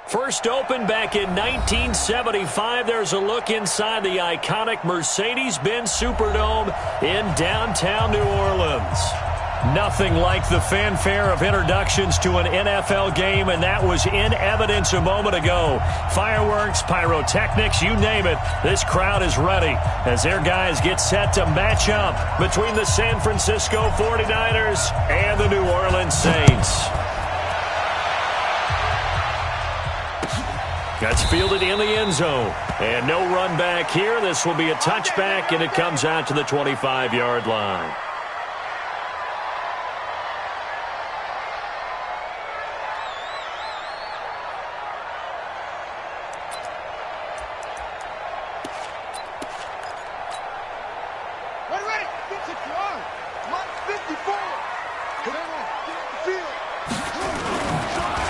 First opened back in 1975. There's a look inside the iconic Mercedes-Benz Superdome in downtown New Orleans. Nothing like the fanfare of introductions to an NFL game, and that was in evidence a moment ago. Fireworks, pyrotechnics, you name it. This crowd is ready as their guys get set to match up between the San Francisco 49ers and the New Orleans Saints. That's fielded in the end zone. And no run back here. This will be a touchback, and it comes out to the 25-yard line.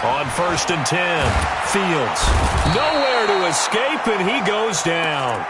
On 1st and 10, Fields. Nowhere to escape, and he goes down.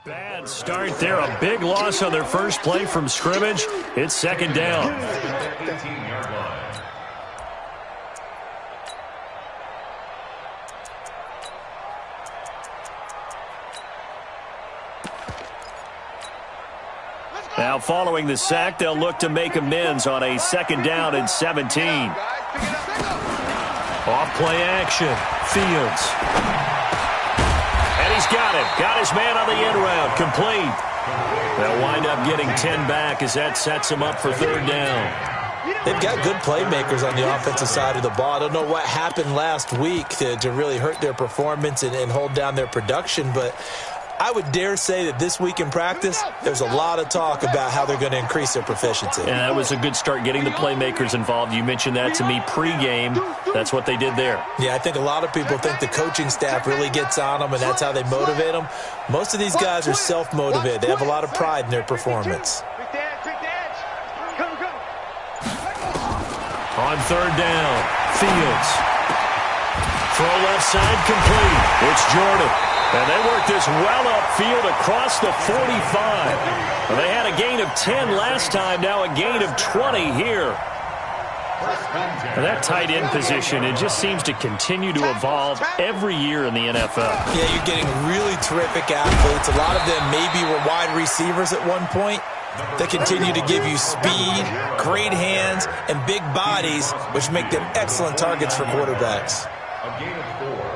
Bad start there. A big loss on their first play from scrimmage. It's second down. Now following the sack, they'll look to make amends on a second down and 17. Off play action. Fields. He's got it. Got his man on the end route. Complete. They'll wind up getting 10 back as that sets him up for third down. They've got good playmakers on the offensive side of the ball. I don't know what happened last week to really hurt their performance and hold down their production, but I would dare say that this week in practice, there's a lot of talk about how they're going to increase their proficiency. And that was a good start getting the playmakers involved. You mentioned that to me pregame. That's what they did there. Yeah, I think a lot of people think the coaching staff really gets on them, and that's how they motivate them. Most of these guys are self-motivated. They have a lot of pride in their performance. On third down, Fields. Throw left side complete. It's Jordan. And they worked this well upfield across the 45. They had a gain of 10 last time, now a gain of 20 here. And that tight end position, it just seems to continue to evolve every year in the NFL. Yeah, you're getting really terrific athletes. A lot of them maybe were wide receivers at one point. They continue to give you speed, great hands, and big bodies, which make them excellent targets for quarterbacks. A gain of 4.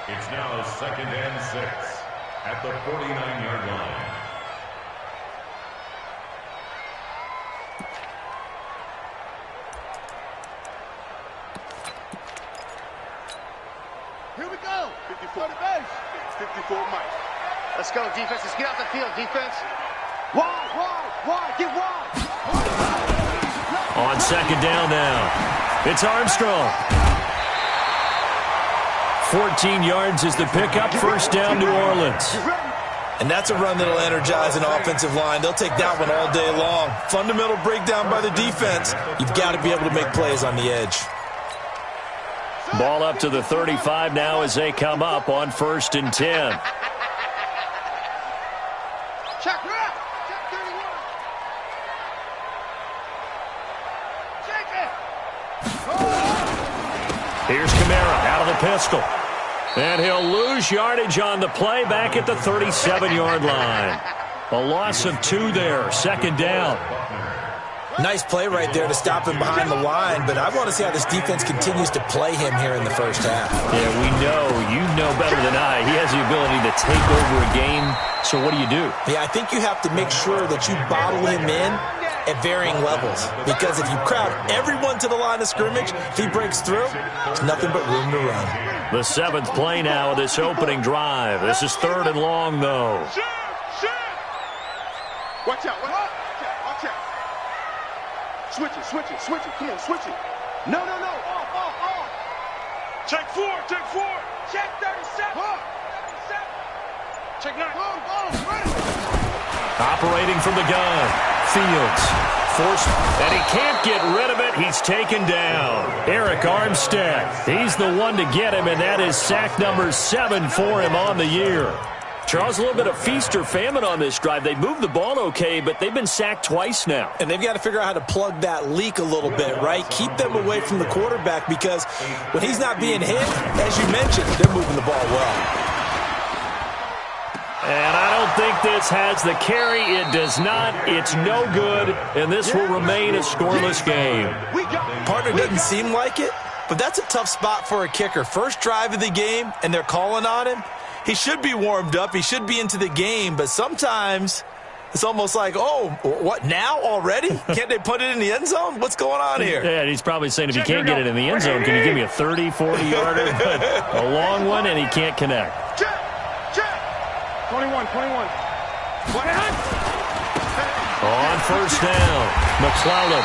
It's now second and 6 at the 49-yard line. Here we go. 54 to base. 54 Mike. Let's go, defense. Let's get out the field, defense. Wide, get wide. On second down now, it's Armstrong. 14 yards is the pickup. First down, New Orleans. And that's a run that'll energize an offensive line. They'll take that one all day long. Fundamental breakdown by the defense. You've got to be able to make plays on the edge. Ball up to the 35 now as they come up on 1st and 10. Check 31. Check it. Here's Kamara out of the pistol. And he'll lose yardage on the play back at the 37-yard line. A loss of 2 there. Second down. Nice play right there to stop him behind the line, but I want to see how this defense continues to play him here in the first half. Yeah, we know. You know better than I. He has the ability to take over a game. So what do you do? Yeah, I think you have to make sure that you bottle him in at varying levels, because if you crowd everyone to the line of scrimmage, if he breaks through, there's nothing but room to run. The 7th play now of this opening drive. This is 3rd and long, though. Watch out. Switch it, switch it, switch it. Come on, switch it. No. Off. Check 4. Check 37. 37. Check 9. Ready. Operating from the gun. Fields. Forced, and he can't get rid of it. He's taken down. Eric Armstead. He's the one to get him, and that is sack number 7 for him on the year. Charles, a little bit of feast or famine on this drive. They moved the ball okay, but they've been sacked twice now. And they've got to figure out how to plug that leak a little bit, right? Keep them away from the quarterback because when he's not being hit, as you mentioned, they're moving the ball well. And I don't think this has the carry. It does not. It's no good, and this will remain a scoreless game. Partner doesn't seem like it, but that's a tough spot for a kicker. First drive of the game, and they're calling on him. He should be warmed up. He should be into the game, but sometimes it's almost like, oh, what, now already? Can't they put it in the end zone? What's going on here? Yeah, he's probably saying if you can't get it in the end zone, can you give me a 30, 40-yarder? A long one, and he can't connect. 21. On first down, McClellan.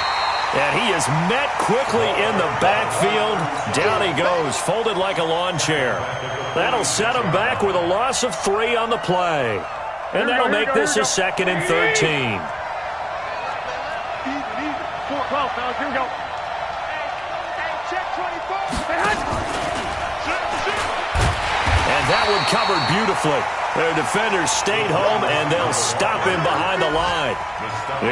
And he is met quickly in the backfield. Down he goes, folded like a lawn chair. That'll set him back with a loss of 3 on the play. And that'll make this a 2nd and 13. Even. 4-12, fellas. Here we go. Hey, check 24. And that one covered beautifully. Their defenders stayed home, and they'll stop him behind the line.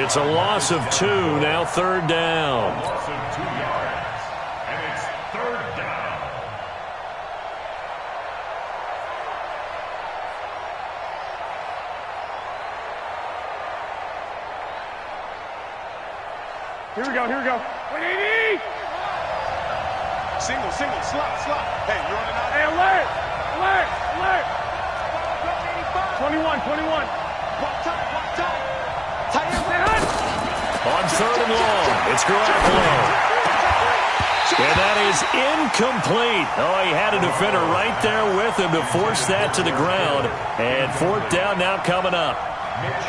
It's a loss of 2, now 3rd down. Loss of 2 yards, and it's 3rd down. Here we go. 180. Single, slot. Hey, you're running out. Hey, alert. 21. Walk time. Tight end. On 3rd and long, it's Garoppolo. And that is incomplete. Oh, he had a defender right there with him to force that to the ground. And 4th down now coming up.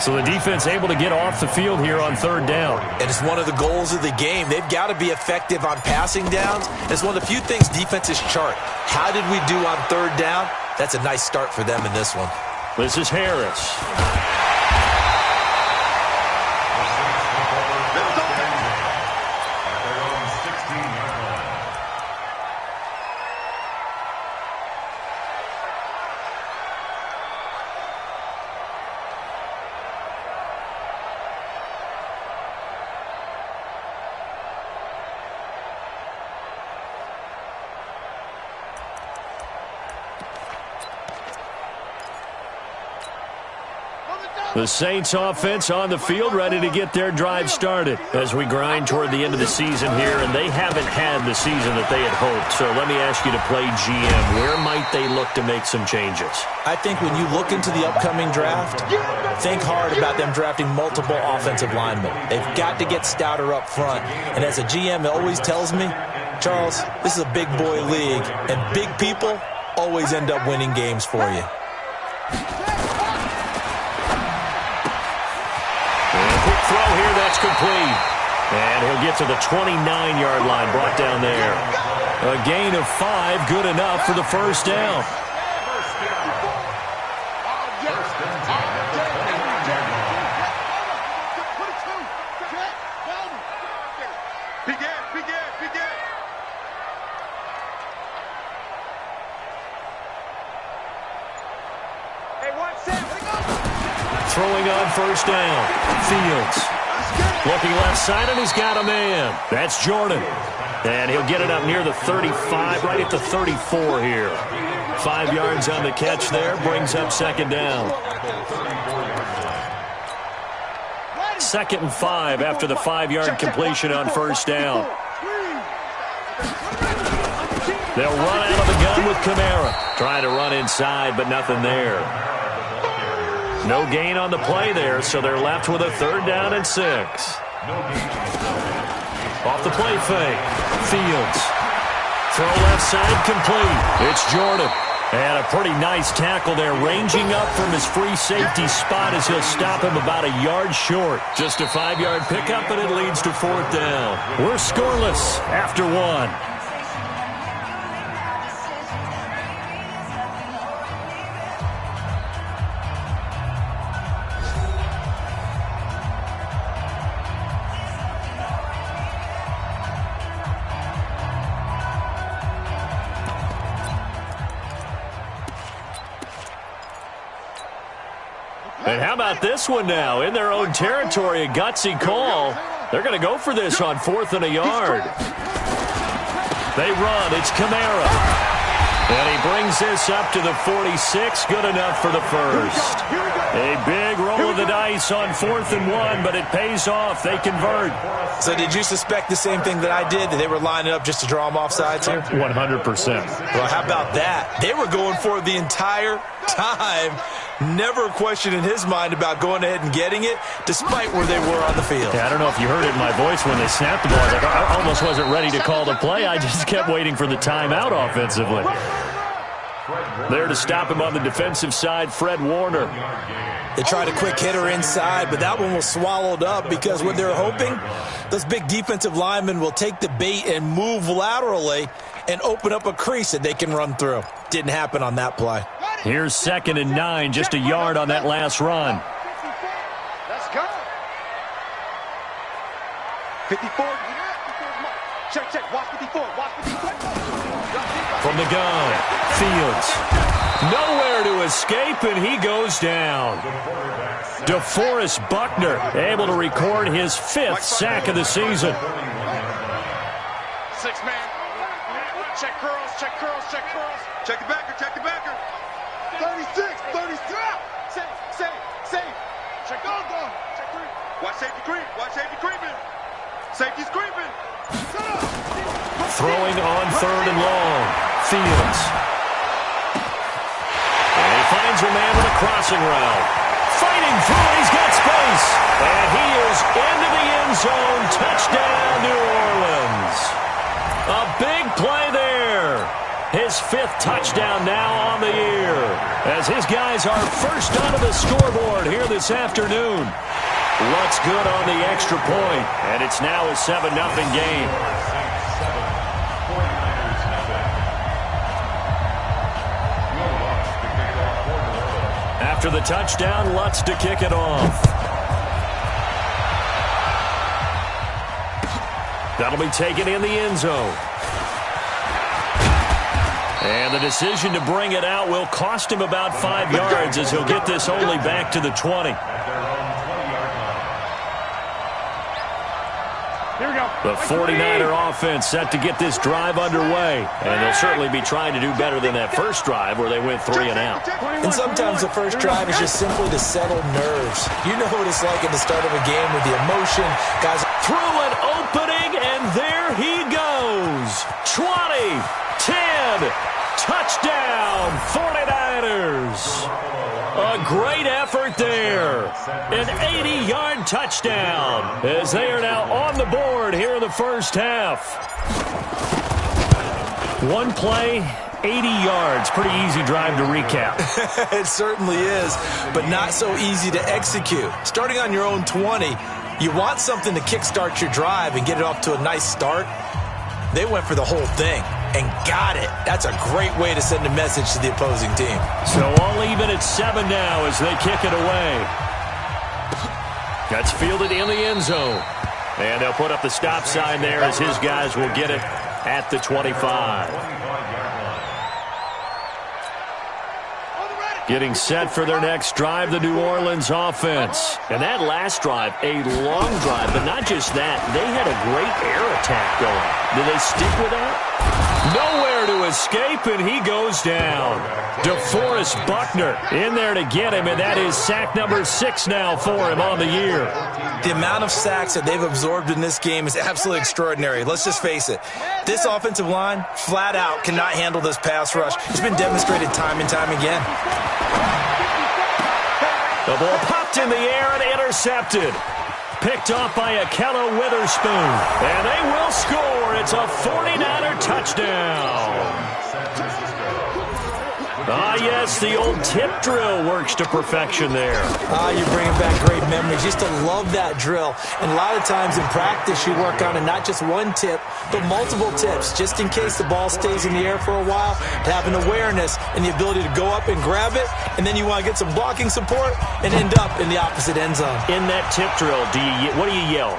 So the defense able to get off the field here on 3rd down. And it's one of the goals of the game. They've got to be effective on passing downs. It's one of the few things defenses chart. How did we do on 3rd down? That's a nice start for them in this one. This is Harris. The Saints offense on the field ready to get their drive started as we grind toward the end of the season here, and they haven't had the season that they had hoped. So let me ask you to play GM. Where might they look to make some changes? I think when you look into the upcoming draft, think hard about them drafting multiple offensive linemen. They've got to get stouter up front. And as a GM, it always tells me, Charles, this is a big boy league, and big people always end up winning games for you. Throw here, that's complete. And he'll get to the 29-yard line, brought down there. A gain of 5, good enough for the 1st down. Throwing on 1st down. Fields. Looking left side, and he's got a man. That's Jordan. And he'll get it up near the 35, right at the 34 here. 5 yards on the catch there, brings up 2nd down. 2nd and 5 after the 5-yard completion on 1st down. They'll run out of the gun with Kamara. Trying to run inside, but nothing there. No gain on the play there, so they're left with a 3rd down and 6. Off the play fake. Fields. Throw left side complete. It's Jordan. And a pretty nice tackle there, ranging up from his free safety spot as he'll stop him about a yard short. Just a 5-yard pickup, and it leads to 4th down. We're scoreless after 1. And how about this one now? In their own territory, a gutsy call. They're going to go for this on 4th and a yard. They run. It's Kamara. And he brings this up to the 46. Good enough for the first. A big roll of the dice on 4th and 1, but it pays off. They convert. So did you suspect the same thing that I did, that they were lining up just to draw them off sides here? 100%. Well, how about that? They were going for it the entire time. Never a question in his mind about going ahead and getting it, despite where they were on the field. Yeah, I don't know if you heard it in my voice when they snapped the ball. I almost wasn't ready to call the play. I just kept waiting for the timeout offensively. There to stop him on the defensive side, Fred Warner. They tried a quick hitter inside, but that one was swallowed up because what they're hoping, those big defensive linemen will take the bait and move laterally and open up a crease that they can run through. Didn't happen on that play. Here's 2nd and 9, just a yard on that last run. Let's go. 54. Check. Watch 54. Watch 54. From the gun, Fields. Nowhere to escape, and he goes down. DeForest Buckner able to record his 5th sack of the season. 6-man. Check curls. Check the backer. 36. Safe. Check go. Check 3. Watch safety creeping. Safety's creeping. Throwing on 3rd and long. Fields. And he finds a man with a crossing route. Fighting through, he's got space. And he is into the end zone. Touchdown, New Orleans. A big play there. His 5th touchdown now on the year, as his guys are first onto the scoreboard here this afternoon. Looks good on the extra point, and it's now a 7-0 game. After the touchdown, Lutz to kick it off. That'll be taken in the end zone. And the decision to bring it out will cost him about 5 yards, as he'll get this only back to the 20. Here we go. The 49er offense set to get this drive underway. And they'll certainly be trying to do better than that first drive where they went 3 and out. And sometimes the first drive is just simply to settle nerves. You know what it's like at the start of a game with the emotion. Guys, through an opening, and there he goes. 20, 10, touchdown, 49ers. A great effort there. An 80-yard touchdown, as they are now on the board here in the first half. One play, 80 yards. Pretty easy drive to recap. It certainly is, but not so easy to execute. Starting on your own 20, you want something to kickstart your drive and get it off to a nice start. They went for the whole thing and got it. That's a great way to send a message to the opposing team. So all even at 7 now as they kick it away. That's fielded in the end zone. And they'll put up the stop sign there as his guys will get it at the 25. Getting set for their next drive, the New Orleans offense. And that last drive, a long drive, but not just that. They had a great air attack going. Did they stick with that? Nowhere to escape, and he goes down. DeForest Buckner in there to get him, and that is sack number 6 now for him on the year. The amount of sacks that they've absorbed in this game is absolutely extraordinary. Let's just face it. This offensive line, flat out, cannot handle this pass rush. It's been demonstrated time and time again. The ball popped in the air and intercepted. Picked off by Akella Witherspoon. And they will score. It's a 49er touchdown. Ah, yes, the old tip drill works to perfection there. You're bringing back great memories. Used to love that drill. And a lot of times in practice, you work on it, not just one tip, but multiple tips, just in case the ball stays in the air for a while, to have an awareness and the ability to go up and grab it, and then you want to get some blocking support and end up in the opposite end zone. In that tip drill, what do you yell?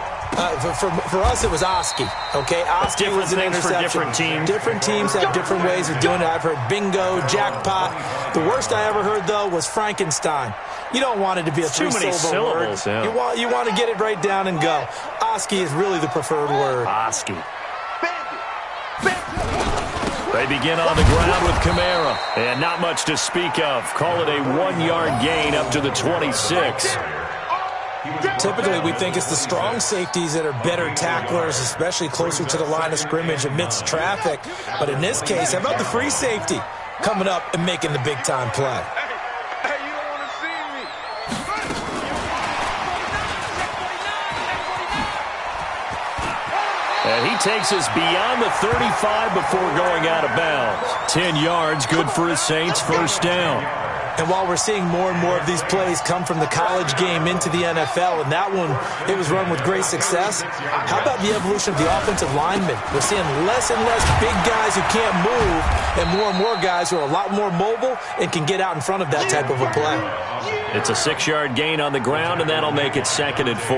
For us, it was Oski, okay? Oski was an interception. For different teams. Different teams have different ways of doing it. I've heard bingo, jackpot. The worst I ever heard, though, was Frankenstein. You don't want it to be a three-syllable word. Yeah. You want to get it right down and go. Oski is really the preferred word. Oski. They begin on the ground with Kamara. And not much to speak of. Call it a 1-yard gain up to the 26. Typically, we think it's the strong safeties that are better tacklers, especially closer to the line of scrimmage amidst traffic. But in this case, how about the free safety coming up and making the big-time play? Hey, you don't want to see me. And he takes us beyond the 35 before going out of bounds. 10 yards, good for his Saints, first down. And while we're seeing more and more of these plays come from the college game into the NFL, and that one, it was run with great success, how about the evolution of the offensive linemen? We're seeing less and less big guys who can't move and more guys who are a lot more mobile and can get out in front of that type of a play. It's a 6-yard gain on the ground, and that'll make it 2nd and 4.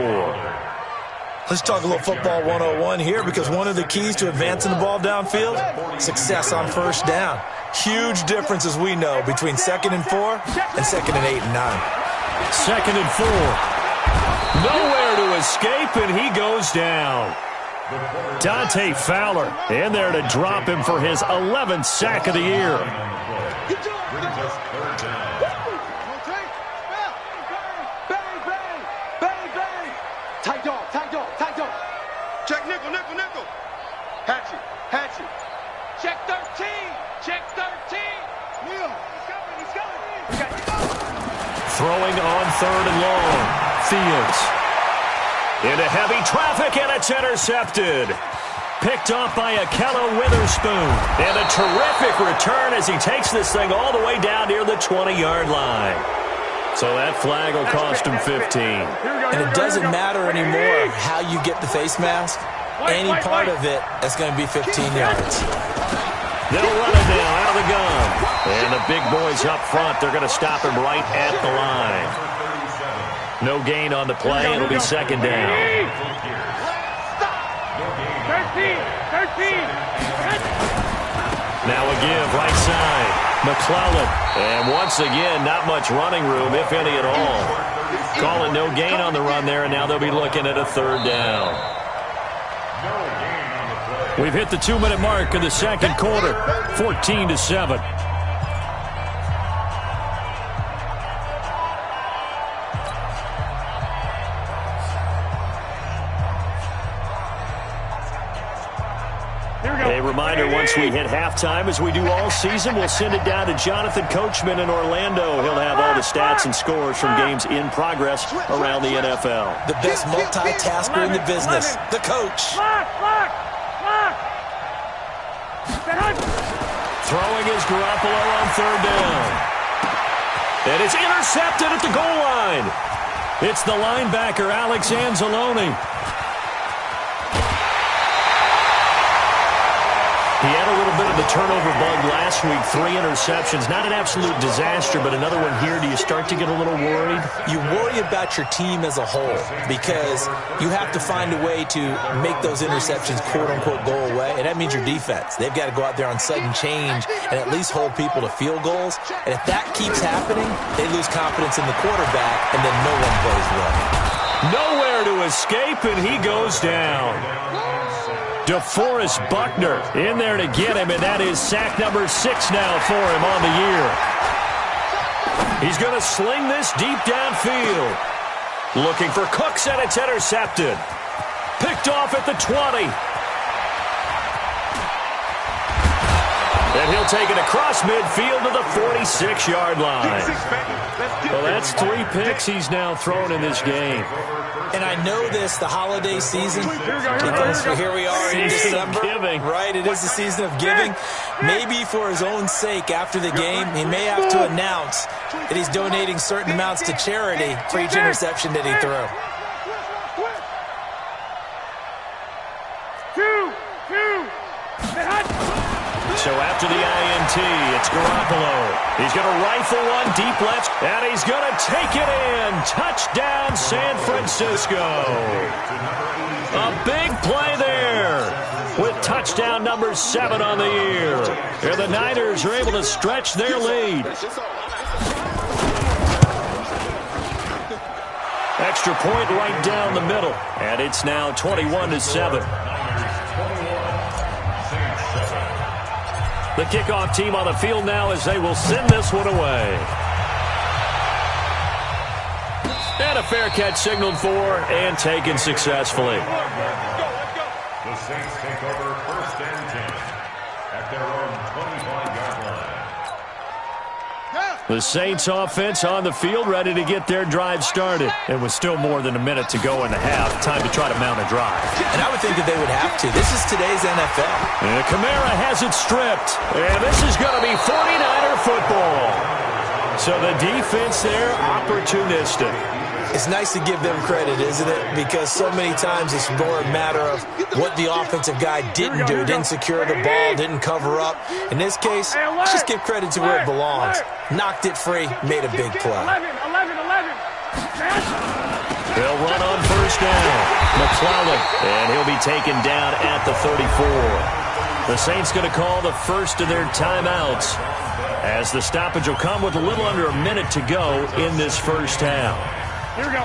Let's talk a little football 101 here, because one of the keys to advancing the ball downfield, success on first down. Huge difference, as we know, between 2nd and 4 and 2nd and 8 and 9. 2nd and 4. Nowhere to escape, and he goes down. Dante Fowler in there to drop him for his 11th sack of the year. Tight dog. Check nickel. Hatchet. Check 13. Neil, he's coming. Throwing on 3rd and long. Fields. Into heavy traffic, and it's intercepted. Picked off by Akello Witherspoon. And a terrific return as he takes this thing all the way down near the 20-yard line. So that flag will cost him 15. And it doesn't matter anymore how you get the face mask. Any part of it is going to be 15 yards. They'll run it now out of the gun. And the big boys up front, they're going to stop him right at the line. No gain on the play. It'll be 2nd down. 13. Now a give, right side. McClellan. And once again, not much running room, if any at all. Calling no gain on the run there, and now they'll be looking at a 3rd down. We've hit the 2-minute mark of the 2nd quarter. 14-7. A reminder, once we hit halftime, as we do all season, we'll send it down to Jonathan Coachman in Orlando. He'll have all the stats and scores from games in progress around the NFL. The best multitasker in the business, the coach. Throwing is Garoppolo on 3rd down. And it's intercepted at the goal line. It's the linebacker, Alex Anzalone. He had a little bit of the turnover bug last week, 3 interceptions. Not an absolute disaster, but another one here. Do you start to get a little worried? You worry about your team as a whole, because you have to find a way to make those interceptions, quote-unquote, go away, and that means your defense. They've got to go out there on sudden change and at least hold people to field goals. And if that keeps happening, they lose confidence in the quarterback, and then no one plays well. Nowhere to escape, and he goes down. DeForest Buckner in there to get him, and that is sack number 6 now for him on the year. He's going to sling this deep downfield. Looking for Cooks, and it's intercepted. Picked off at the 20. And he'll take it across midfield to the 46-yard line. Well, that's 3 picks he's now thrown in this game. And I know this, the holiday season, because here we are in December, right? It is the season of giving. Maybe for his own sake after the game, he may have to announce that he's donating certain amounts to charity for each interception that he threw. So after the INT, it's Garoppolo. He's going to rifle one deep left, and he's going to take it in. Touchdown, San Francisco. A big play there with touchdown number 7 on the year. And the Niners are able to stretch their lead. Extra point right down the middle, and it's now 21-7. The kickoff team on the field now as they will send this one away. And a fair catch signaled for and taken successfully. The Saints take over 1st and 10 at their own 25-yard line. The Saints offense on the field ready to get their drive started. It was still more than a minute to go in the half. Time to try to mount a drive. And I would think that they would have to. This is today's NFL. And Kamara has it stripped. And this is going to be 49er football. So the defense there, opportunistic. It's nice to give them credit, isn't it? Because so many times it's more a matter of what the offensive guy didn't do. Didn't secure the ball, didn't cover up. In this case, let's just give credit to where it belongs. Knocked it free, made a big play. They'll run on 1st down. McClellan, and he'll be taken down at the 34. The Saints going to call the first of their timeouts as the stoppage will come with a little under a minute to go in this first half. Here we go.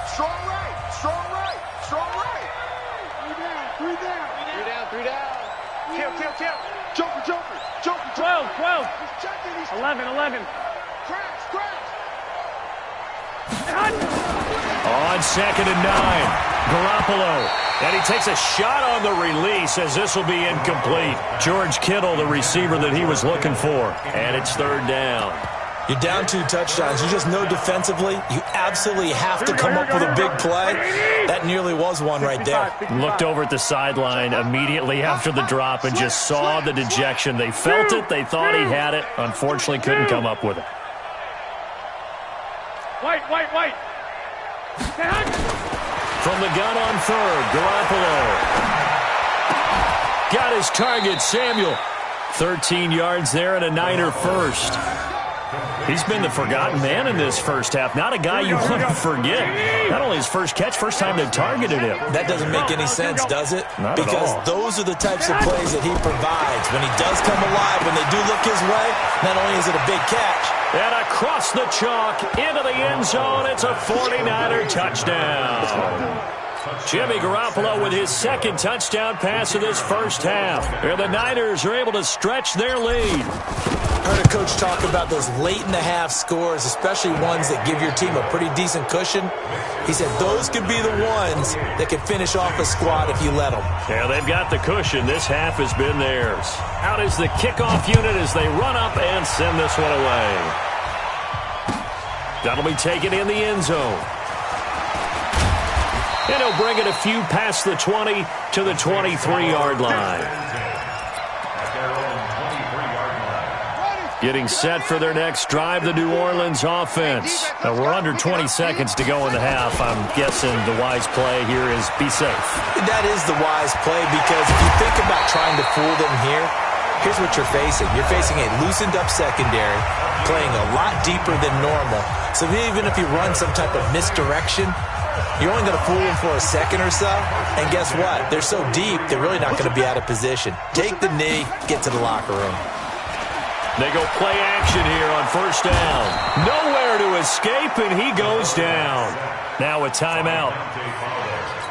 Strong right. Strong right. Strong right. 3 down. 3 down. Kill. Joker. 12. 11. Crash. On 2nd and 9, Garoppolo. And he takes a shot on the release as this will be incomplete. George Kittle, the receiver that he was looking for. And it's 3rd down. You're down 2 touchdowns. You just know defensively you absolutely have to come up with a big play. That nearly was one right there. Looked over at the sideline immediately after the drop and just saw the dejection. They felt it. They thought he had it. Unfortunately, couldn't come up with it. White. From the gun on 3rd, Garoppolo. Got his target, Samuel. 13 yards there and a Niner first. He's been the forgotten man in this first half. Not a guy you want to forget. Not only his first catch, first time they've targeted him. That doesn't make any sense, does it? Not because at all. Those are the types of plays that he provides. When he does come alive, when they do look his way, not only is it a big catch. And across the chalk, into the end zone, it's a 49er touchdown. Jimmy Garoppolo with his 2nd touchdown pass of this first half. And the Niners are able to stretch their lead. Heard a coach talk about those late-in-the-half scores, especially ones that give your team a pretty decent cushion. He said those could be the ones that could finish off a squad if you let them. Yeah, they've got the cushion. This half has been theirs. Out is the kickoff unit as they run up and send this one away. That'll be taken in the end zone. And he'll bring it a few past the 20 to the 23-yard line. Getting set for their next drive, the New Orleans offense. Now, we're under 20 seconds to go in the half. I'm guessing the wise play here is be safe. That is the wise play because if you think about trying to fool them here, here's what you're facing. You're facing a loosened-up secondary, playing a lot deeper than normal. So even if you run some type of misdirection, you're only going to fool them for a second or so. And guess what? They're so deep, they're really not going to be out of position. Take the knee, get to the locker room. They go play action here on 1st down. Nowhere to escape, and he goes down. Now a timeout.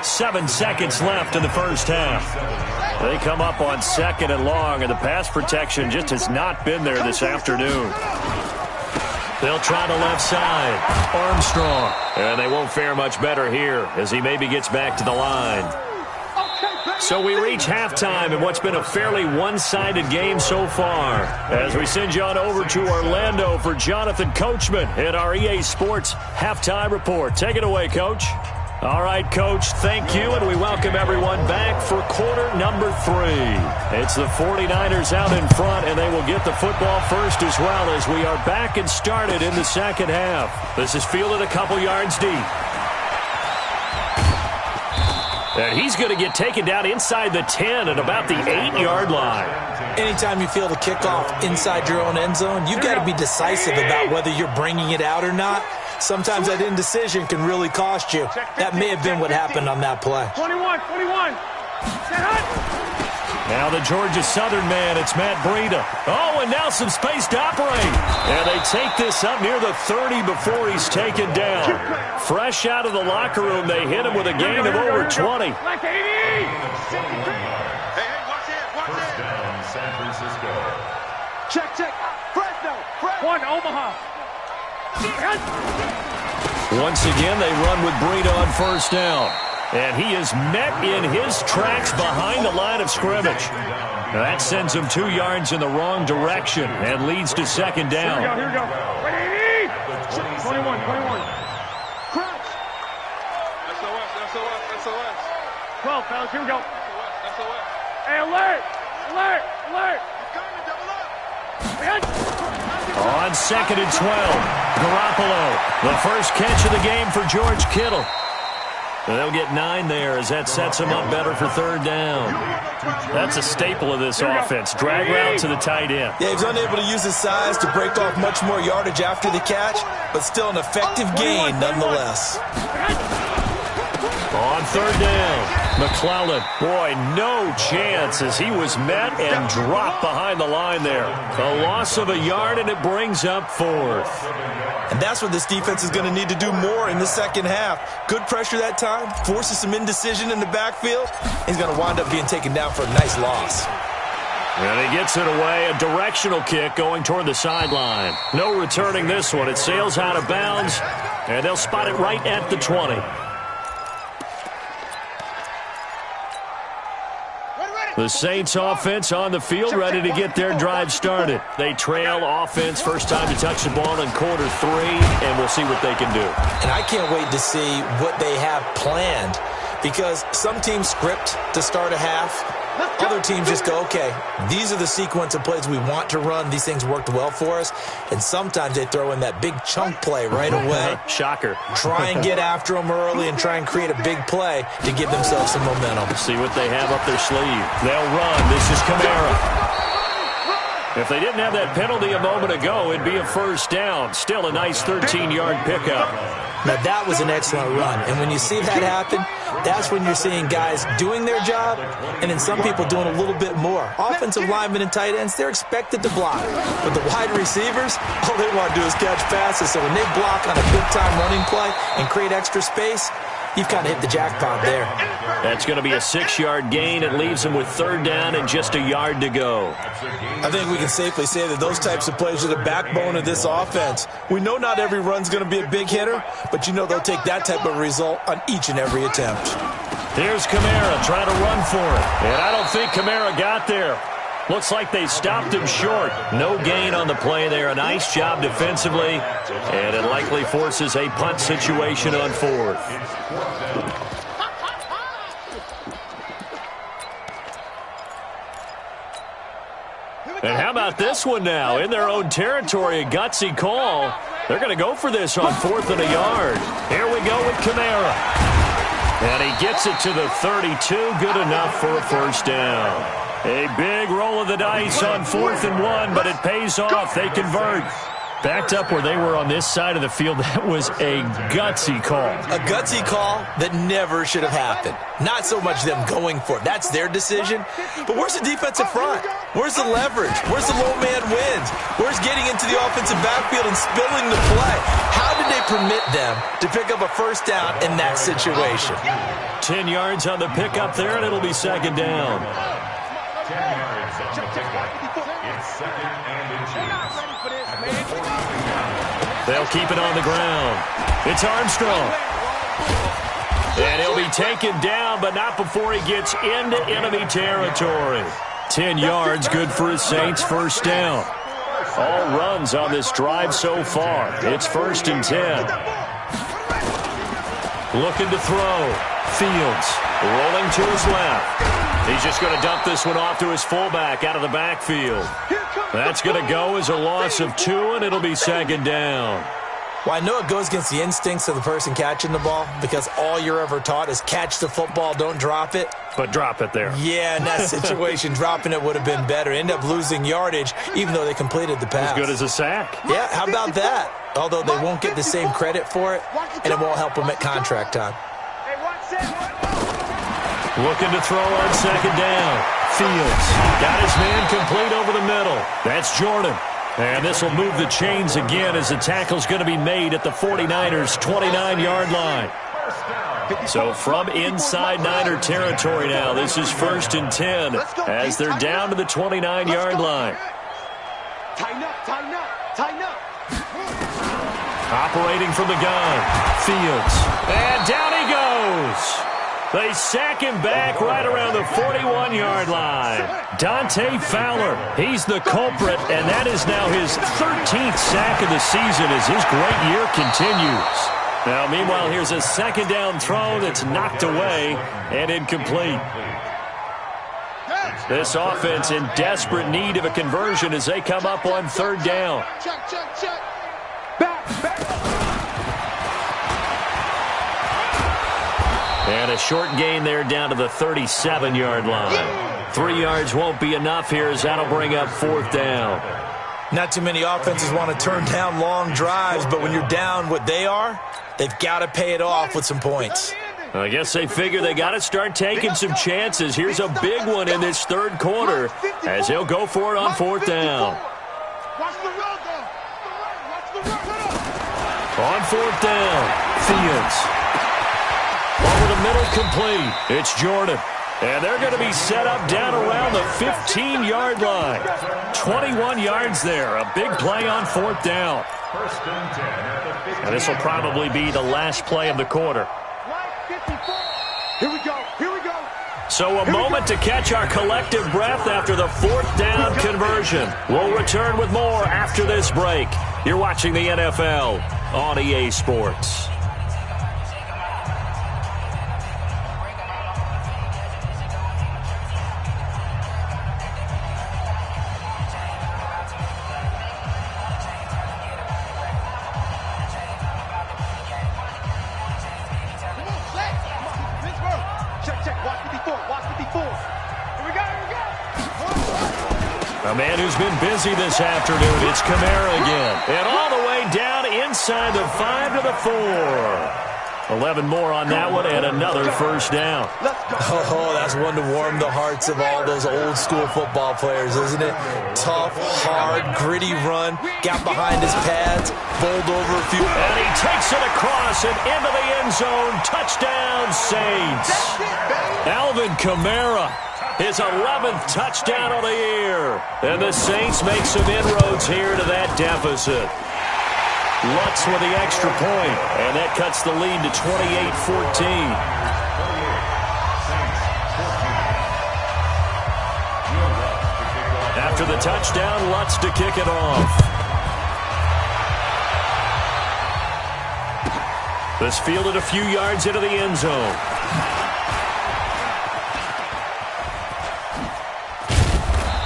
7 seconds left in the first half. They come up on 2nd and long, and the pass protection just has not been there this afternoon. They'll try the left side. Armstrong. And they won't fare much better here as he maybe gets back to the line. So we reach halftime in what's been a fairly one-sided game so far. As we send you on over to Orlando for Jonathan Coachman in our EA Sports Halftime Report. Take it away, Coach. All right, Coach, thank you, and we welcome everyone back for quarter number 3. It's the 49ers out in front, and they will get the football first as well as we are back and started in the second half. This is fielded a couple yards deep. And he's going to get taken down inside the 10 at about the 8-yard line. Anytime you feel the kickoff inside your own end zone, you've got to be decisive about whether you're bringing it out or not. Sometimes that indecision can really cost you. That may have been what happened on that play. 21. Now the Georgia Southern man, it's Matt Breida. Oh, and now some space to operate. And they take this up near the 30 before he's taken down. Fresh out of the locker room, they hit him with a gain of over 20. Like 80. Hey, watch it. First down, San Francisco. Check. Fresno. One, Omaha. Once again, they run with Breida on first down. And he is met in his tracks behind the line of scrimmage. Now that sends him 2 yards in the wrong direction and leads to second down. Here we go. 21. Crouch. SOS. 12, fellas, here we go. SOS. Hey, alert. On second and 12, Garoppolo, the first catch of the game for George Kittle. They'll get 9 there as that sets them up better for third down. That's a staple of this offense. Drag route to the tight end. Yeah, he's unable to use his size to break off much more yardage after the catch, but still an effective gain nonetheless. On third down, McClellan. Boy, no chance as he was met and dropped behind the line there. A loss of a yard, and it brings up fourth. And that's what this defense is going to need to do more in the second half. Good pressure that time, forces some indecision in the backfield. He's going to wind up being taken down for a nice loss. And he gets it away, a directional kick going toward the sideline. No returning this one. It sails out of bounds, and they'll spot it right at the 20. The Saints offense on the field, ready to get their drive started. They trail offense, first time to touch the ball in quarter 3, and we'll see what they can do. And I can't wait to see what they have planned, because some teams script to start a half. Other teams just go, okay, these are the sequence of plays we want to run. These things worked well for us. And sometimes they throw in that big chunk play right away. Shocker. Try and get after them early and try and create a big play to give themselves some momentum. See what they have up their sleeve. They'll run. This is Kamara. If they didn't have that penalty a moment ago, it'd be a first down. Still a nice 13-yard pickup. Now, that was an excellent run. And when you see that happen, that's when you're seeing guys doing their job and then some people doing a little bit more. Offensive linemen and tight ends, they're expected to block. But the wide receivers, all they want to do is catch passes. So when they block on a good-time running play and create extra space, you've kind of hit the jackpot there. That's going to be a 6-yard gain. It leaves them with third down and just a yard to go. I think we can safely say that those types of plays are the backbone of this offense. We know not every run's going to be a big hitter, but you know they'll take that type of result on each and every attempt. Here's Kamara trying to run for it. And I don't think Kamara got there. Looks like they stopped him short. No gain on the play there. A nice job defensively. And it likely forces a punt situation on fourth. And how about this one now? In their own territory, a gutsy call. They're going to go for this on 4th and a yard. Here we go with Kamara. And he gets it to the 32. Good enough for a first down. A big roll of the dice on 4th and 1, but it pays off. They convert. Backed up where they were on this side of the field, that was a gutsy call. A gutsy call that never should have happened. Not so much them going for it. That's their decision. But where's the defensive front? Where's the leverage? Where's the low man wins? Where's getting into the offensive backfield and spilling the play? How did they permit them to pick up a first down in that situation? 10 yards on the pickup there, and it'll be second down. 10 yards on the pickup. It's second and inches. They'll keep it on the ground. It's Armstrong. And he'll be taken down, but not before he gets into enemy territory. 10 yards, good for his Saints, first down. All runs on this drive so far. It's 1st and 10. Looking to throw. Fields rolling to his left. He's just going to dump this one off to his fullback out of the backfield. That's going to go as a loss of 2, and it'll be 2nd down. Well, I know it goes against the instincts of the person catching the ball because all you're ever taught is catch the football, don't drop it. But drop it there. Yeah, in that situation, dropping it would have been better. End up losing yardage, even though they completed the pass. As good as a sack. Yeah, how about that? Although they won't get the same credit for it, and it won't help them at contract time. Looking to throw on 2nd down. Fields got his man complete over the middle. That's Jordan. And this will move the chains again as the tackle's going to be made at the 49ers' 29-yard line. So from inside Niner territory now, this is 1st and 10 as they're down to the 29-yard line. Tighten up, tighten up, tighten up. Operating from the gun, Fields. And down he goes. They sack him back right around the 41-yard line. Dante Fowler, he's the culprit, and that is now his 13th sack of the season as his great year continues. Now, meanwhile, here's a 2nd down throw that's knocked away and incomplete. This offense in desperate need of a conversion as they come up on 3rd down. Check, check, check. Back, back. And a short gain there down to the 37-yard line. 3 yards won't be enough here as that'll bring up 4th down. Not too many offenses want to turn down long drives, but when you're down what they are, they've got to pay it off with some points. I guess they figure they got to start taking some chances. Here's a big one in this 3rd quarter as he'll go for it on 4th down. Watch the road, though. Watch the road. On 4th down, Fields. Over the middle, complete. It's Jordan. And they're going to be set up down around the 15-yard line. 21 yards there. A big play on 4th down. And this will probably be the last play of the quarter. Here we go. Here we go. So a moment to catch our collective breath after the 4th down conversion. We'll return with more after this break. You're watching the NFL on EA Sports. A man who's been busy this afternoon. It's Kamara again. And all the way down inside the 5 to the 4. 11 more on that one and another 1st down. Oh, that's one to warm the hearts of all those old school football players, isn't it? Tough, hard, gritty run. Got behind his pads, bowled over a few. And he takes it across and into the end zone. Touchdown, Saints. Alvin Kamara. His 11th touchdown of the year. And the Saints make some inroads here to that deficit. Lutz with the extra point, and that cuts the lead to 28-14. After the touchdown, Lutz to kick it off. This fielded a few yards into the end zone.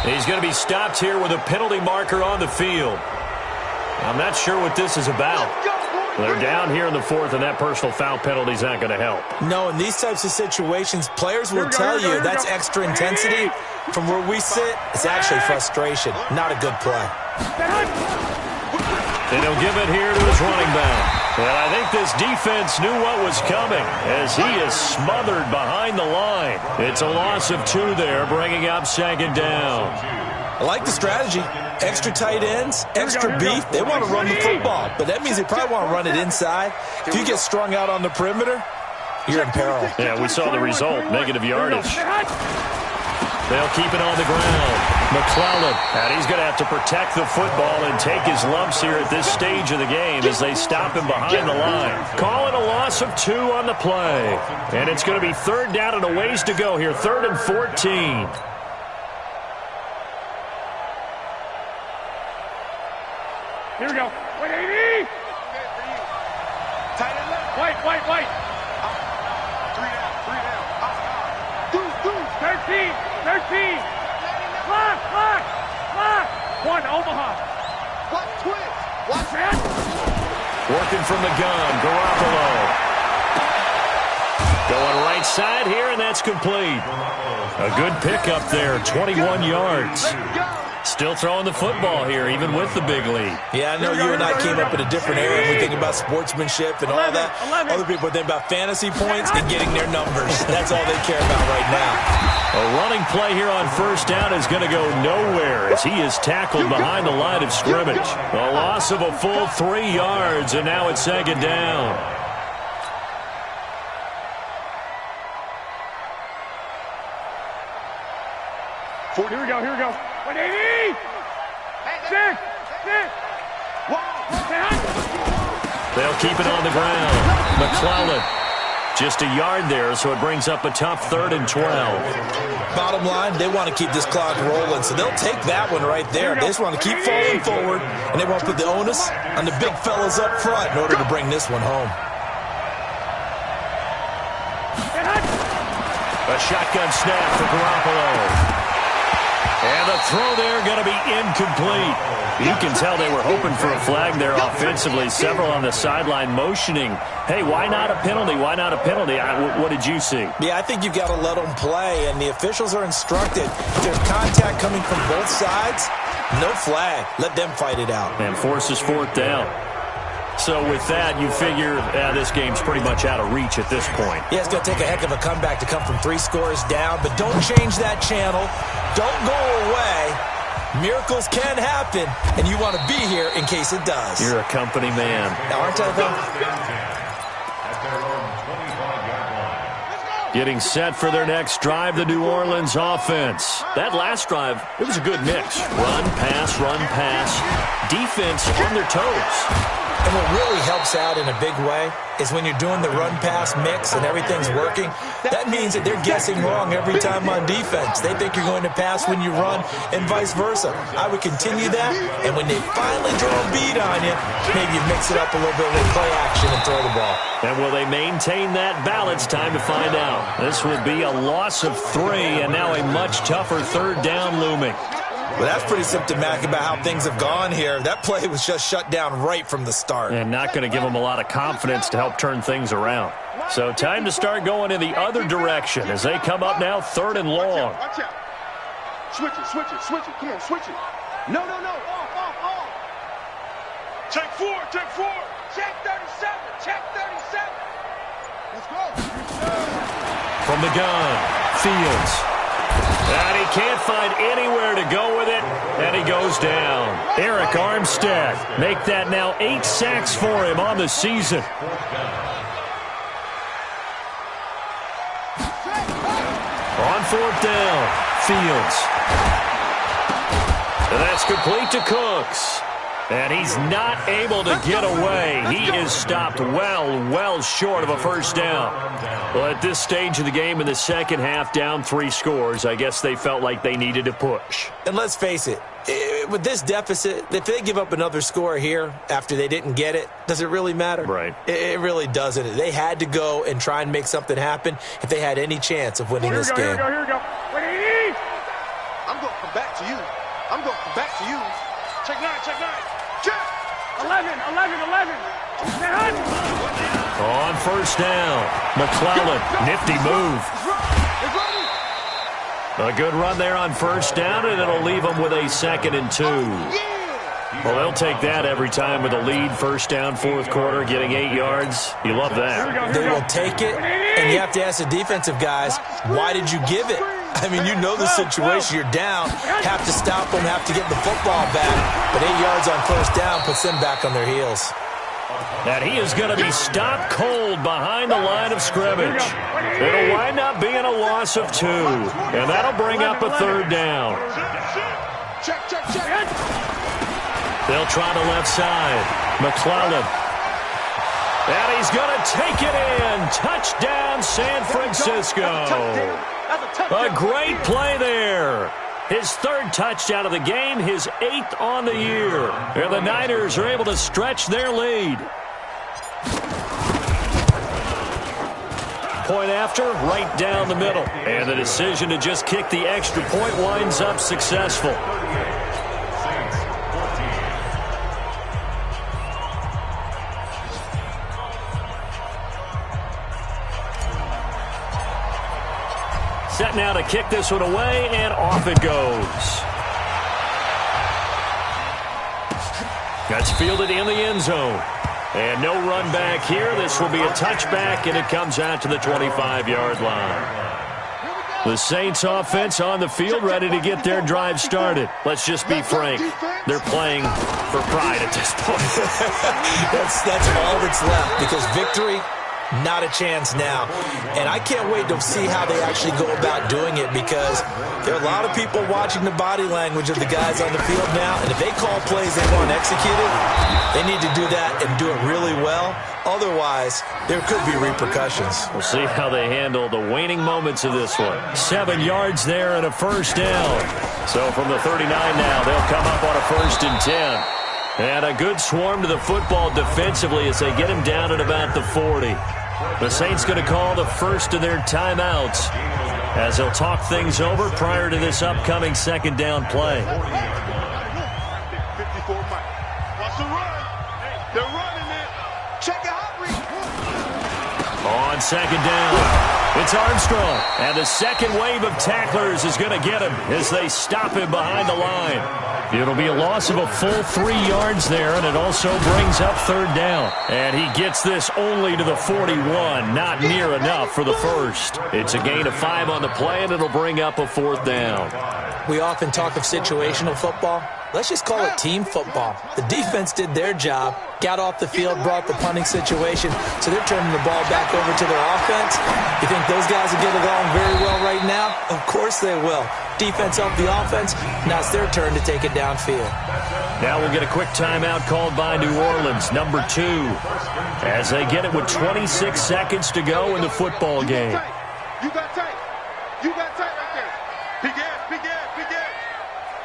He's going to be stopped here with a penalty marker on the field. I'm not sure what this is about. They're down here in the 4th, and that personal foul penalty is not going to help. No, in these types of situations, players will tell you that's extra intensity. From where we sit, it's actually frustration. Not a good play. And he'll give it here to his running back. And I think this defense knew what was coming as he is smothered behind the line. It's a loss of 2 there, bringing up 2nd down. I like the strategy. Extra tight ends, extra beef. They want to run the football, but that means they probably want to run it inside. If you get strung out on the perimeter, you're in peril. Yeah, we saw the result, negative yardage. They'll keep it on the ground. McClellan, and he's going to have to protect the football and take his lumps here at this stage of the game as they stop him behind the line. Calling a loss of 2 on the play. And it's going to be 3rd down and a ways to go here, 3rd and 14. Here we go. Wait, 80. Tight end left. White. 3 down. 13. Clock. 1, Omaha. What twist? Watch that. Working from the gun, Garoppolo. Going right side here, and that's complete. A good pickup there, 21 yards. Still throwing the football here, even with the big lead. Yeah, I know you and I came up in a different area. We think about sportsmanship and all that. Other people think about fantasy points and getting their numbers. That's all they care about right now. A running play here on 1st down is going to go nowhere as he is tackled behind the line of scrimmage. A loss of a full 3 yards, and now it's 2nd down. Here we go. 180. 6. They'll keep it on the ground. McClellan. Just a yard there, so it brings up a tough 3rd and 12. Bottom line, they want to keep this clock rolling, so they'll take that one right there. They just want to keep falling forward, and they won't put the onus on the big fellas up front in order to bring this one home. A shotgun snap for Garoppolo. And the throw there going to be incomplete. You can tell they were hoping for a flag there offensively. Several on the sideline motioning. Hey, why not a penalty? Why not a penalty? What did you see? Yeah, I think you've got to let them play, and the officials are instructed. If there's contact coming from both sides, no flag. Let them fight it out. And forces 4th down. So with that, you figure this game's pretty much out of reach at this point. Yeah, it's going to take a heck of a comeback to come from 3 scores down, but don't change that channel. Don't go away. Miracles can happen, and you want to be here in case it does. You're a company man. Now, aren't I, though? Getting set for their next drive, the New Orleans offense. That last drive, it was a good mix. Run, pass. Defense on their toes. And what really helps out in a big way is when you're doing the run-pass mix and everything's working, that means that they're guessing wrong every time on defense. They think you're going to pass when you run and vice versa. I would continue that, and when they finally draw a beat on you, maybe you mix it up a little bit with play action and throw the ball. And will they maintain that balance? Time to find out. This will be a loss of 3, and now a much tougher 3rd down looming. Well, that's pretty symptomatic about how things have gone here. That play was just shut down right from the start. And not going to give them a lot of confidence to help turn things around. So time to start going in the other direction as they come up now 3rd and long. Watch out. Switch it. Come on, switch it. No. Off. Check 4. Check 37. Let's go. From the gun, Fields. And he can't find anywhere to go with it, and he goes down. Eric Armstead, make that now 8 sacks for him on the season. On 4th down, Fields. And that's complete to Cooks. And he's not able to get away. He is stopped well short of a 1st down. Well, at this stage of the game in the second half, down 3 scores, I guess they felt like they needed to push. And let's face it, with this deficit, if they give up another score here after they didn't get it, does it really matter? Right. It really doesn't. They had to go and try and make something happen if they had any chance of winning this game. Here we go. 180. I'm going to come back to you. Check 9. Check. 11. On 1st down, McClellan, nifty move. A good run there on 1st down, and it'll leave them with a 2nd and 2. Well, they'll take that every time with a lead, 1st down, 4th quarter, getting 8 yards. You love that. They will take it, and you have to ask the defensive guys, why did you give it? I mean, you know the situation. You're down, have to stop them, have to get the football back. But 8 yards on 1st down puts them back on their heels. And he is going to be stopped cold behind the line of scrimmage. It'll wind up being a loss of 2. And that'll bring up a 3rd down. They'll try the left side. McClellan. And he's going to take it in. Touchdown, San Francisco. A great play there. His 3rd touchdown of the game, his 8th on the year. And the Niners are able to stretch their lead. Point after, right down the middle. And the decision to just kick the extra point winds up successful. Set now to kick this one away, and off it goes. That's fielded in the end zone. And no run back here. This will be a touchback, and it comes out to the 25-yard line. The Saints offense on the field, ready to get their drive started. Let's just be frank. They're playing for pride at this point. That's all that's left, because victory, not a chance now. And I can't wait to see how they actually go about doing it, because there are a lot of people watching the body language of the guys on the field now, and if they call plays they want executed, they need to do that and do it really well. Otherwise, there could be repercussions. We'll see how they handle the waning moments of this one. 7 yards there and a 1st down. So from the 39 now, they'll come up on a 1st and 10. And a good swarm to the football defensively as they get him down at about the 40. The Saints going to call the first of their timeouts as they'll talk things over prior to this upcoming 2nd down play. 54 Mike. Watch the run. They're running it. Check out. On 2nd down, it's Armstrong. And the second wave of tacklers is going to get him as they stop him behind the line. It'll be a loss of a full 3 yards there, and it also brings up 3rd down. And he gets this only to the 41, not near enough for the 1st. It's a gain of 5 on the play, and it'll bring up a 4th down. We often talk of situational football. Let's just call it team football. The defense did their job, got off the field, brought the punting situation, so they're turning the ball back over to their offense. You think those guys will get along very well right now? Of course they will. Defense helped the offense. Now it's their turn to take it downfield. Now we'll get a quick timeout called by New Orleans, number 2, as they get it with 26 seconds to go in the football game. You got tight. You got tight right there. Big ass, big ass, big ass.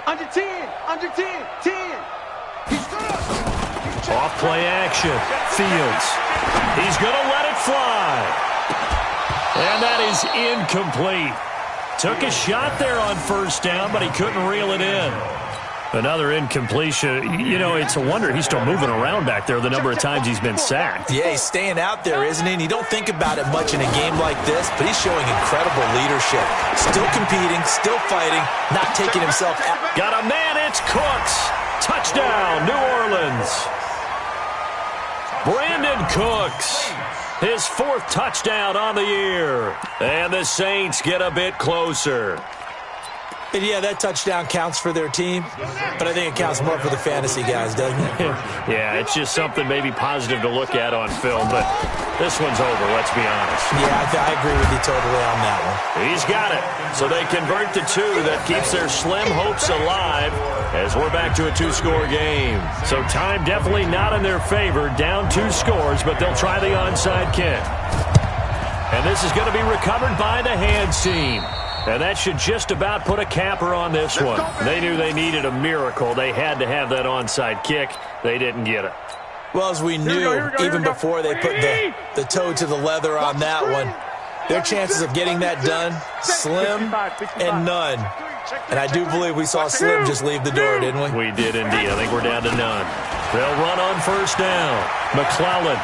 Under 10, under 10, 10. He's good. Off play action. Fields. He's going to let it fly. And that is incomplete. Took a shot there on 1st down, but he couldn't reel it in. Another incompletion. You know, it's a wonder he's still moving around back there the number of times he's been sacked. Yeah, he's staying out there, isn't he? And you don't think about it much in a game like this, but he's showing incredible leadership. Still competing, still fighting, not taking himself out. Got a man, it's Cooks. Touchdown, New Orleans. Brandon Cooks. His 4th touchdown on the year. And the Saints get a bit closer. And yeah, that touchdown counts for their team, but I think it counts more for the fantasy guys, doesn't it? Yeah, it's just something maybe positive to look at on film, but this one's over, let's be honest. Yeah, I agree with you totally on that one. He's got it. So they convert the 2. That keeps their slim hopes alive as we're back to a 2-score game. So time definitely not in their favor. Down 2 scores, but they'll try the onside kick. And this is going to be recovered by the hands team. And that should just about put a capper on this one. They knew they needed a miracle. They had to have that onside kick. They didn't get it. Well, as we knew, even before they put the toe to the leather on that one, their chances of getting that done, slim and none. And I do believe we saw Slim just leave the door, didn't we? We did indeed. I think we're down to none. They'll run on 1st down. McClellan.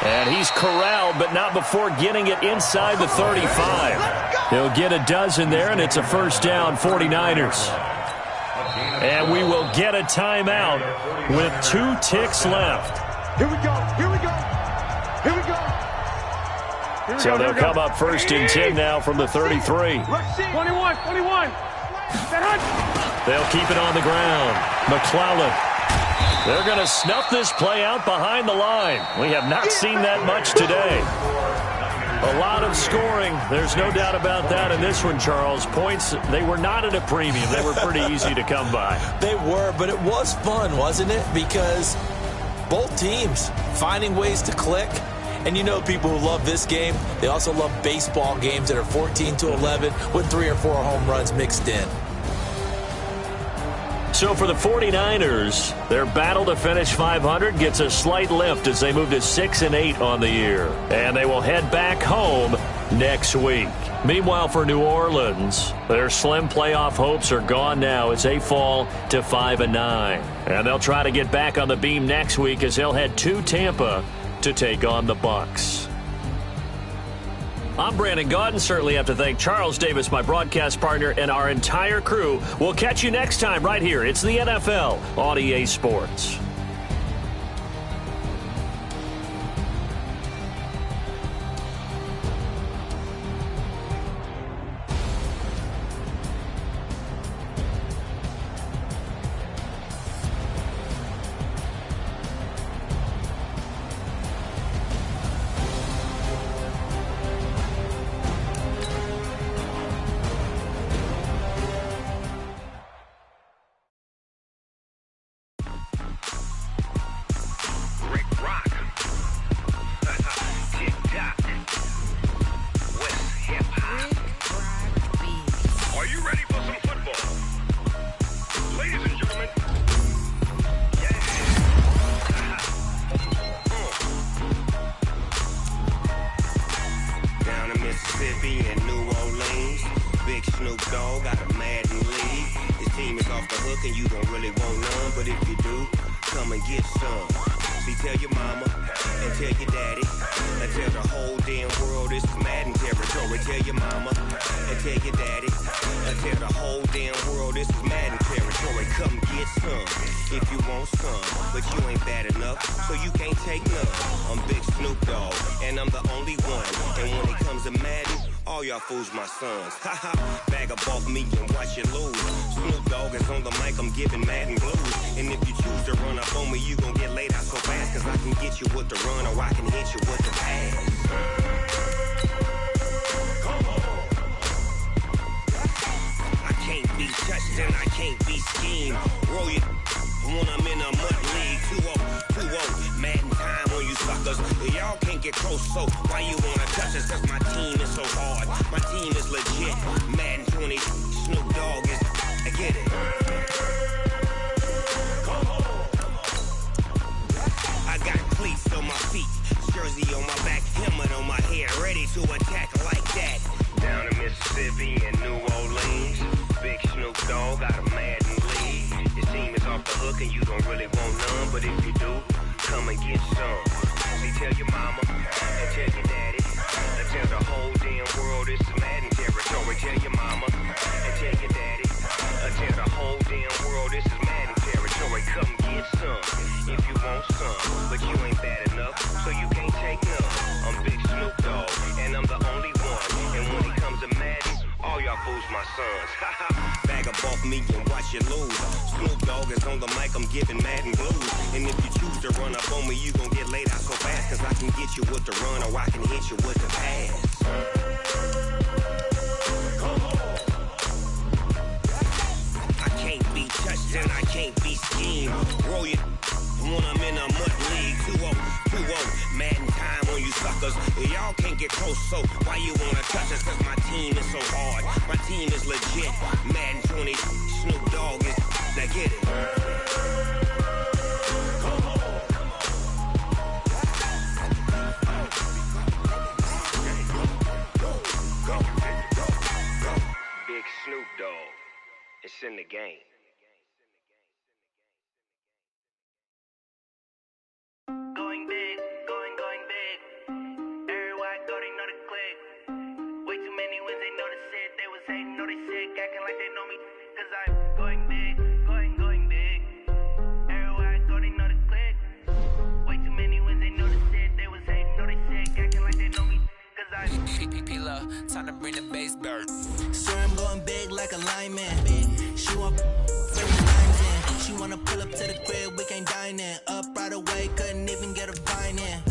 And he's corralled, but not before getting it inside the 35. He'll get a dozen there, and it's a 1st down, 49ers. And we will get a timeout with 2 ticks left. Here we go, here we go, here we go. So they'll come up 1st and 10 now from the 33. 21, 21. They'll keep it on the ground. McClellan. They're going to snuff this play out behind the line. We have not seen that much today. A lot of scoring. There's no doubt about that in this one, Charles. Points, they were not at a premium. They were pretty easy to come by. They were, but it was fun, wasn't it? Because both teams finding ways to click. And you know people who love this game, they also love baseball games that are 14-11 with 3 or 4 home runs mixed in. So for the 49ers, their battle to finish 500 gets a slight lift as they move to 6-8 on the year. And they will head back home next week. Meanwhile, for New Orleans, their slim playoff hopes are gone now as they fall to 5-9. And they'll try to get back on the beam next week as they'll head to Tampa to take on the Bucs. I'm Brandon Gaudin. Certainly have to thank Charles Davis, my broadcast partner, and our entire crew. We'll catch you next time right here. It's the NFL on EA Sports. Mississippi and New Orleans. Big Snoop Dogg got a Madden league. His team is off the hook and you don't really want none, but if you do, come and get some. See, tell your mama and tell your daddy and tell the whole damn world this is Madden territory. Tell your mama and tell your daddy and tell the whole damn world this is Madden territory. Come get some if you want some, but you ain't bad enough, so you can't take none. I'm Big Snoop Dogg and I'm the only one, and when it comes to Madden, all y'all fools my sons. Haha, bag up off me and watch you lose. Snoop Dogg is on the mic, I'm giving Madden blues. And if you choose to run up on me, you gon' get laid out so fast, cause I can get you with the run or I can hit you with the pass. Come on. I can't be touched and I can't be schemed. Roll you when I'm in a mud league. 2-0, Madden time on you suckers. Y'all can't get close, so why you wanna touch us? Cause my team is so hard, my team is legit. Madden 20, Snoop Dogg is, I get it. Come on. I got cleats on my feet, jersey on my back, helmet on my head, ready to attack like that. Down in Mississippi and New Orleans, Big Snoop Dogg got a Madden league. His team is off the hook and you don't really want none, but if you do, come and get some. See, tell your mama and tell your daddy and tell the whole damn world this is Madden territory. Tell your mama and tell your daddy and tell the whole damn world this is Madden territory. Come get some if you want some, but you ain't bad enough, so you can't take none. I'm Big Snoop Dogg and I'm the only one, and when it comes to Madden, all y'all fools my sons. Bag up off me and watch you lose. Snoop Dogg is on the mic, I'm giving Madden blues. And if you choose to run up on me, you gon' get laid out so fast, cause I can get you with the run or I can hit you with the pass. Come on. I can't be touched and I can't be schemed. Roll you when I'm in a mud league. 2-0, Madden time on you suckers. Y'all can't get close, so why you wanna touch us? Cause my team is so hard, my team is legit. Madden 20, Snoop Dogg is, now get it. Come on. Big Snoop Dogg, it's in the game. Going big, going big. Everywhere I go, they know the click. Way too many wins, they notice it. They was hating, know they sick, acting like they know me. Cause I'm going big, going big. Everywhere I go, they know the click. Way too many wins, they notice it. They was hating, know they sick, acting like they know me. Cause I'm P-Lo, time to bring the bass bird. So I'm going big like a lineman. Shoe up, bring the lines in. She wanna pull up to the crib, we can't dine in. Up right away, couldn't even get a vine in.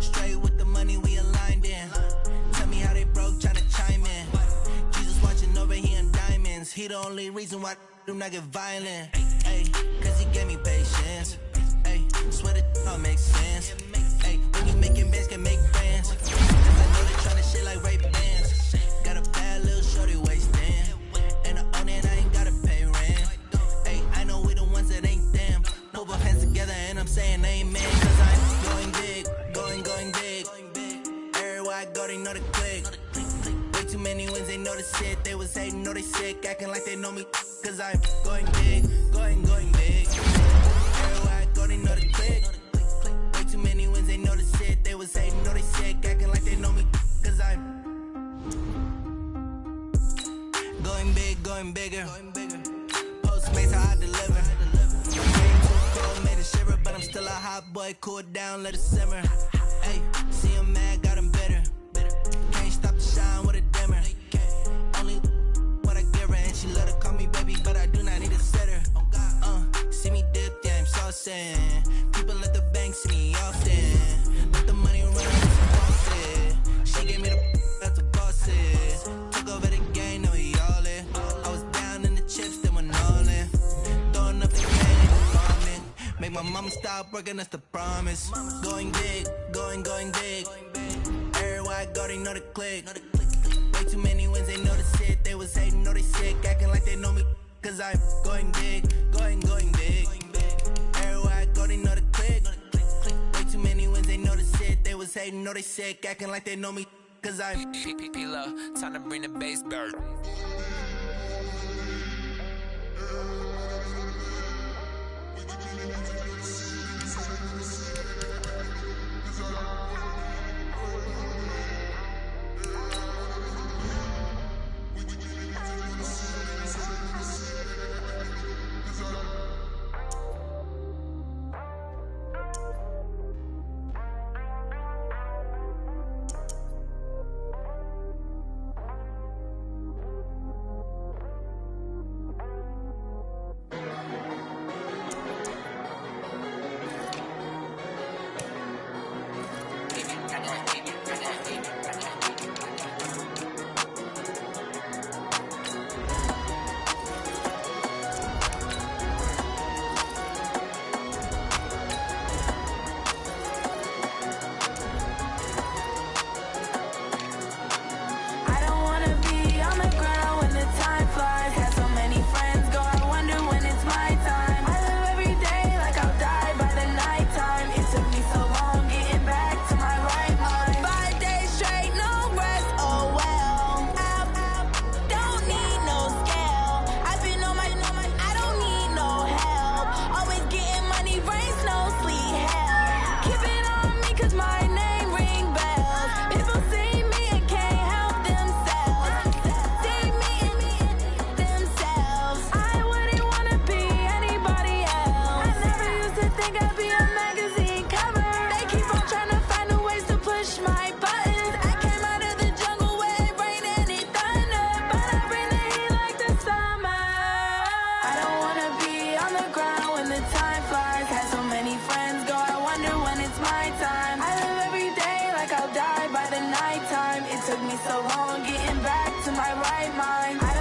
Straight with the money, we aligned in. Tell me how they broke, tryna chime in. Jesus watching over here in diamonds. He the only reason why I do not get violent. Ay, cause he gave me patience. Ay, swear that all makes sense. Ay, when you making bands, can make friends. Cause I know they tryna shit like Ray-Bans. Got a bad little shorty wasting. And I own it, I ain't gotta pay rent. Ay, I know we the ones that ain't them. Put our hands together and I'm saying amen. Cause I'm going big, going big. Everywhere I go, they know the click. Way too many wins, they know the shit. They was hating, know they sick, acting like they know me. Cause I'm going big, going big. Everywhere I go, they know the click. Way too many wins, they know the shit. They was hating, know they sick, acting like they know me. Cause I'm going big, going bigger. Postmates how I deliver. Game too cold, made it shiver, but I'm still a hot boy. Cool it down, let it simmer. Hey, see him mad, got him bitter. Can't stop the shine with a dimmer. Only what I give her, and she let her call me baby, but I do not need a sitter. See me dip, yeah, I'm saucing. People at the bank see me often. Let the money run, boss it. She gave me the that's the boss it. Took over the game, now we all in. I was down in the chips, then went all in. Throwing up the game, bombing. Make my mama stop working, that's the promise. Going big, going big. Everywhere I go, they know the click. Way too many wins, they know the shit. They was hating, know they sick, acting like they know me. Cause I'm going big, going big. Everywhere I go, they know the click. Way too many wins, they know the shit. They was hating, know they sick, acting like they know me. Cause I'm P-P-P-Lo, time to bring the bass back. Took me so long getting back to my right mind.